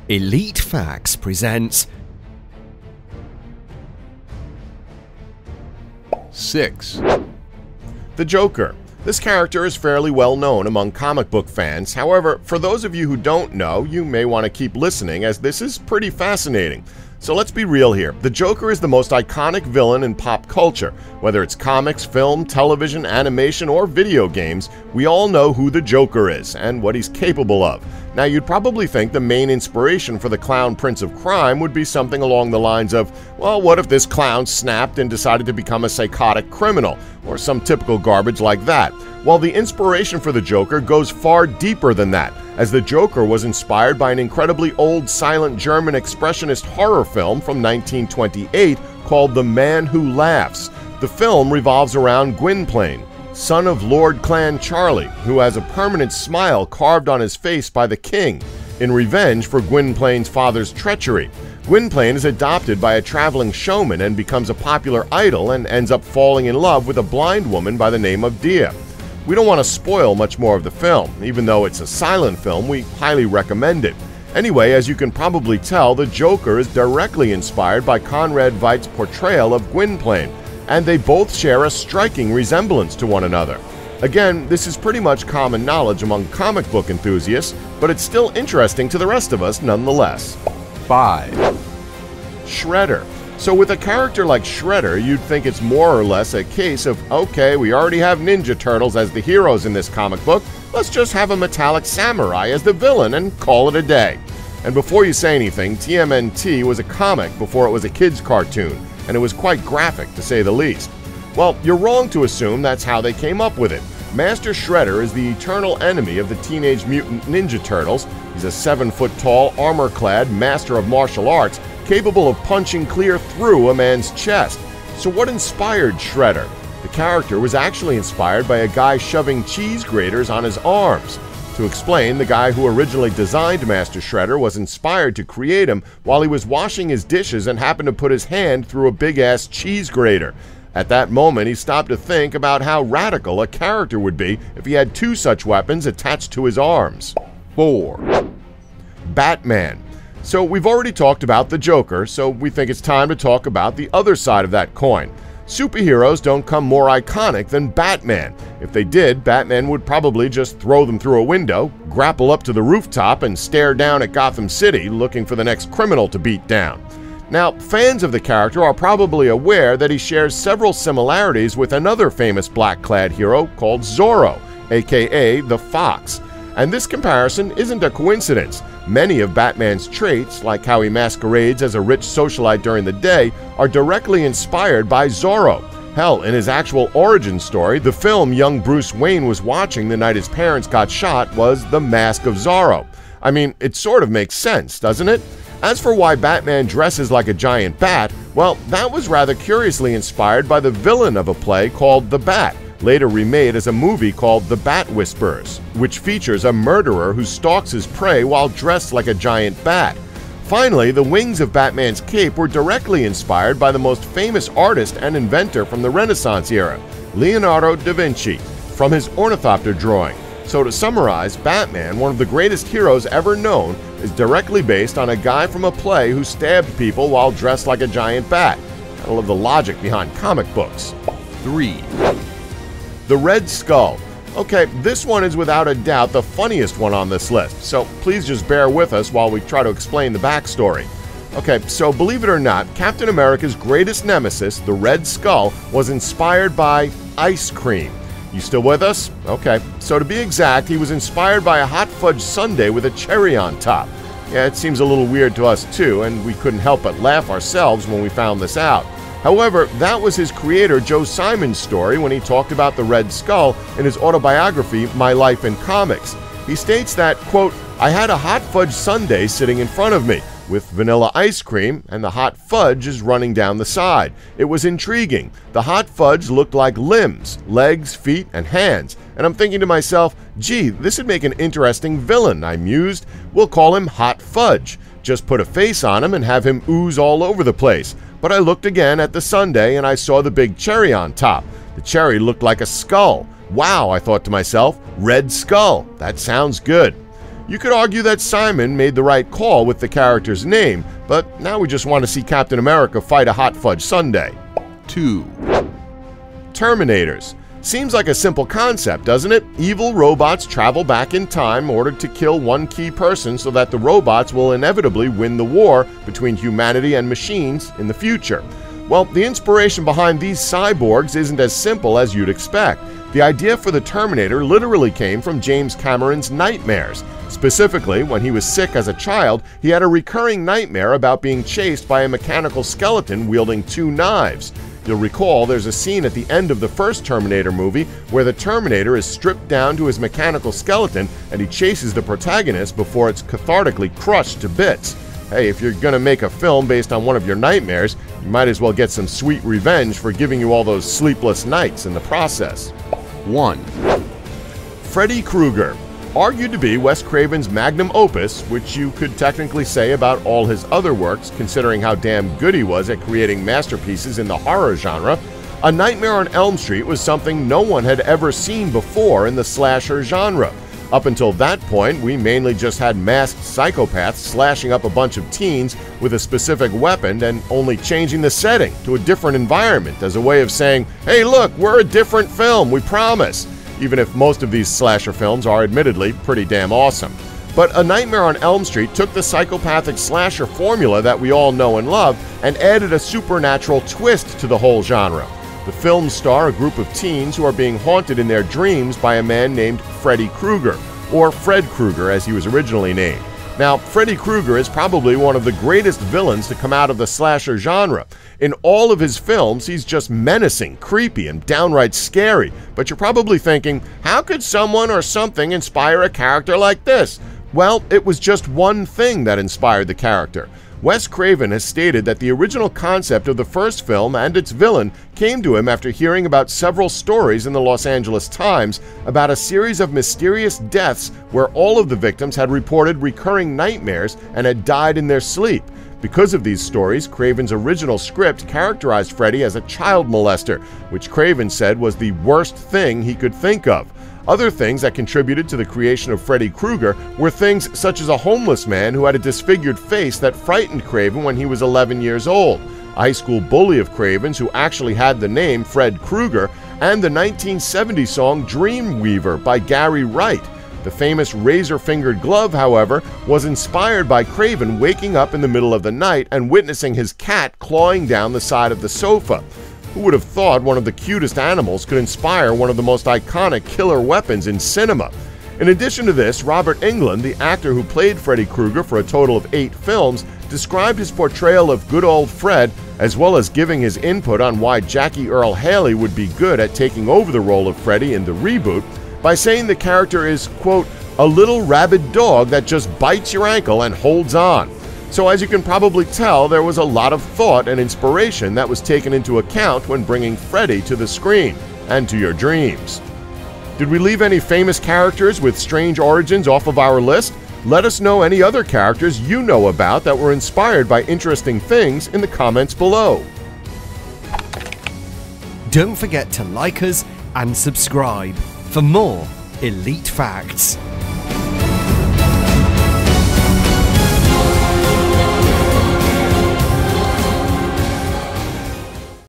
Elite Facts presents 6. The Joker. This character is fairly well known among comic book fans. However, for those of you who don't know, you may want to keep listening as this is pretty fascinating. So let's be real here. The Joker is the most iconic villain in pop culture. Whether it's comics, film, television, animation, or video games, we all know who the Joker is and what he's capable of. Now, you'd probably think the main inspiration for the clown prince of crime would be something along the lines of, well, what if this clown snapped and decided to become a psychotic criminal, or some typical garbage like that. Well, the inspiration for the Joker goes far deeper than that, as the Joker was inspired by an incredibly old silent German expressionist horror film from 1928 called The Man Who Laughs. The film revolves around Gwynplaine, son of Lord Clancharlie, who has a permanent smile carved on his face by the king, in revenge for Gwynplaine's father's treachery. Gwynplaine is adopted by a traveling showman and becomes a popular idol and ends up falling in love with a blind woman by the name of Dia. We don't want to spoil much more of the film. Even though it's a silent film, we highly recommend it. Anyway, as you can probably tell, the Joker is directly inspired by Conrad Veidt's portrayal of Gwynplaine, and they both share a striking resemblance to one another. Again, this is pretty much common knowledge among comic book enthusiasts, but it's still interesting to the rest of us nonetheless. 5. Shredder. So with a character like Shredder, you'd think it's more or less a case of, okay, we already have Ninja Turtles as the heroes in this comic book, let's just have a metallic samurai as the villain and call it a day. And before you say anything, TMNT was a comic before it was a kid's cartoon, and it was quite graphic to say the least. Well, you're wrong to assume that's how they came up with it. Master Shredder is the eternal enemy of the Teenage Mutant Ninja Turtles. He's a 7-foot-tall, armor-clad master of martial arts, capable of punching clear through a man's chest. So what inspired Shredder? The character was actually inspired by a guy shoving cheese graters on his arms. To explain, the guy who originally designed Master Shredder was inspired to create him while he was washing his dishes and happened to put his hand through a big-ass cheese grater. At that moment, he stopped to think about how radical a character would be if he had two such weapons attached to his arms. 4. Batman. So we've already talked about the Joker, so we think it's time to talk about the other side of that coin. Superheroes don't come more iconic than Batman. If they did, Batman would probably just throw them through a window, grapple up to the rooftop, and stare down at Gotham City looking for the next criminal to beat down. Now, fans of the character are probably aware that he shares several similarities with another famous black-clad hero called Zorro, aka the Fox. And this comparison isn't a coincidence. Many of Batman's traits, like how he masquerades as a rich socialite during the day, are directly inspired by Zorro. Hell, in his actual origin story, the film young Bruce Wayne was watching the night his parents got shot was The Mask of Zorro. I mean, it sort of makes sense, doesn't it? As for why Batman dresses like a giant bat, well, that was rather curiously inspired by the villain of a play called The Bat, later remade as a movie called The Bat Whisperers, which features a murderer who stalks his prey while dressed like a giant bat. Finally, the wings of Batman's cape were directly inspired by the most famous artist and inventor from the Renaissance era, Leonardo da Vinci, from his ornithopter drawing. So to summarize, Batman, one of the greatest heroes ever known, is directly based on a guy from a play who stabbed people while dressed like a giant bat. I love the logic behind comic books. 3. The Red Skull. Okay, this one is without a doubt the funniest one on this list, so please just bear with us while we try to explain the backstory. Okay, so believe it or not, Captain America's greatest nemesis, the Red Skull, was inspired by ice cream. You still with us? Okay, so to be exact, he was inspired by a hot fudge sundae with a cherry on top. Yeah, it seems a little weird to us too, and we couldn't help but laugh ourselves when we found this out. However, that was his creator Joe Simon's story when he talked about the Red Skull in his autobiography, My Life in Comics. He states that, quote, "I had a hot fudge sundae sitting in front of me, with vanilla ice cream, and the hot fudge is running down the side. It was intriguing. The hot fudge looked like limbs, legs, feet, and hands, and I'm thinking to myself, gee, this would make an interesting villain, I mused. We'll call him Hot Fudge. Just put a face on him and have him ooze all over the place. But I looked again at the sundae and I saw the big cherry on top. The cherry looked like a skull. Wow, I thought to myself, Red Skull. That sounds good." You could argue that Simon made the right call with the character's name, but now we just want to see Captain America fight a hot fudge sundae. 2, Terminators. Seems like a simple concept, doesn't it? Evil robots travel back in time in order to kill one key person so that the robots will inevitably win the war between humanity and machines in the future. Well, the inspiration behind these cyborgs isn't as simple as you'd expect. The idea for the Terminator literally came from James Cameron's nightmares. Specifically, when he was sick as a child, he had a recurring nightmare about being chased by a mechanical skeleton wielding 2 knives. You'll recall there's a scene at the end of the first Terminator movie where the Terminator is stripped down to his mechanical skeleton and he chases the protagonist before it's cathartically crushed to bits. Hey, if you're gonna make a film based on one of your nightmares, you might as well get some sweet revenge for giving you all those sleepless nights in the process. 1, Freddy Krueger. Argued to be Wes Craven's magnum opus, which you could technically say about all his other works considering how damn good he was at creating masterpieces in the horror genre, A Nightmare on Elm Street was something no one had ever seen before in the slasher genre. Up until that point, we mainly just had masked psychopaths slashing up a bunch of teens with a specific weapon and only changing the setting to a different environment as a way of saying, hey look, we're a different film, we promise. Even if most of these slasher films are admittedly pretty damn awesome. But A Nightmare on Elm Street took the psychopathic slasher formula that we all know and love and added a supernatural twist to the whole genre. The films star a group of teens who are being haunted in their dreams by a man named Freddy Krueger, or Fred Krueger as he was originally named. Now, Freddy Krueger is probably one of the greatest villains to come out of the slasher genre. In all of his films, he's just menacing, creepy, and downright scary. But you're probably thinking, how could someone or something inspire a character like this? Well, it was just one thing that inspired the character. Wes Craven has stated that the original concept of the first film and its villain came to him after hearing about several stories in the Los Angeles Times about a series of mysterious deaths where all of the victims had reported recurring nightmares and had died in their sleep. Because of these stories, Craven's original script characterized Freddy as a child molester, which Craven said was the worst thing he could think of. Other things that contributed to the creation of Freddy Krueger were things such as a homeless man who had a disfigured face that frightened Craven when he was 11 years old, a high school bully of Craven's who actually had the name Fred Krueger, and the 1970 song Dreamweaver by Gary Wright. The famous razor-fingered glove, however, was inspired by Craven waking up in the middle of the night and witnessing his cat clawing down the side of the sofa. Who would have thought one of the cutest animals could inspire one of the most iconic killer weapons in cinema? In addition to this, Robert Englund, the actor who played Freddy Krueger for a total of 8 films, described his portrayal of good old Fred, as well as giving his input on why Jackie Earle Haley would be good at taking over the role of Freddy in the reboot, by saying the character is, quote, a little rabid dog that just bites your ankle and holds on. So as you can probably tell, there was a lot of thought and inspiration that was taken into account when bringing Freddy to the screen and to your dreams. Did we leave any famous characters with strange origins off of our list? Let us know any other characters you know about that were inspired by interesting things in the comments below. Don't forget to like us and subscribe for more Elite Facts.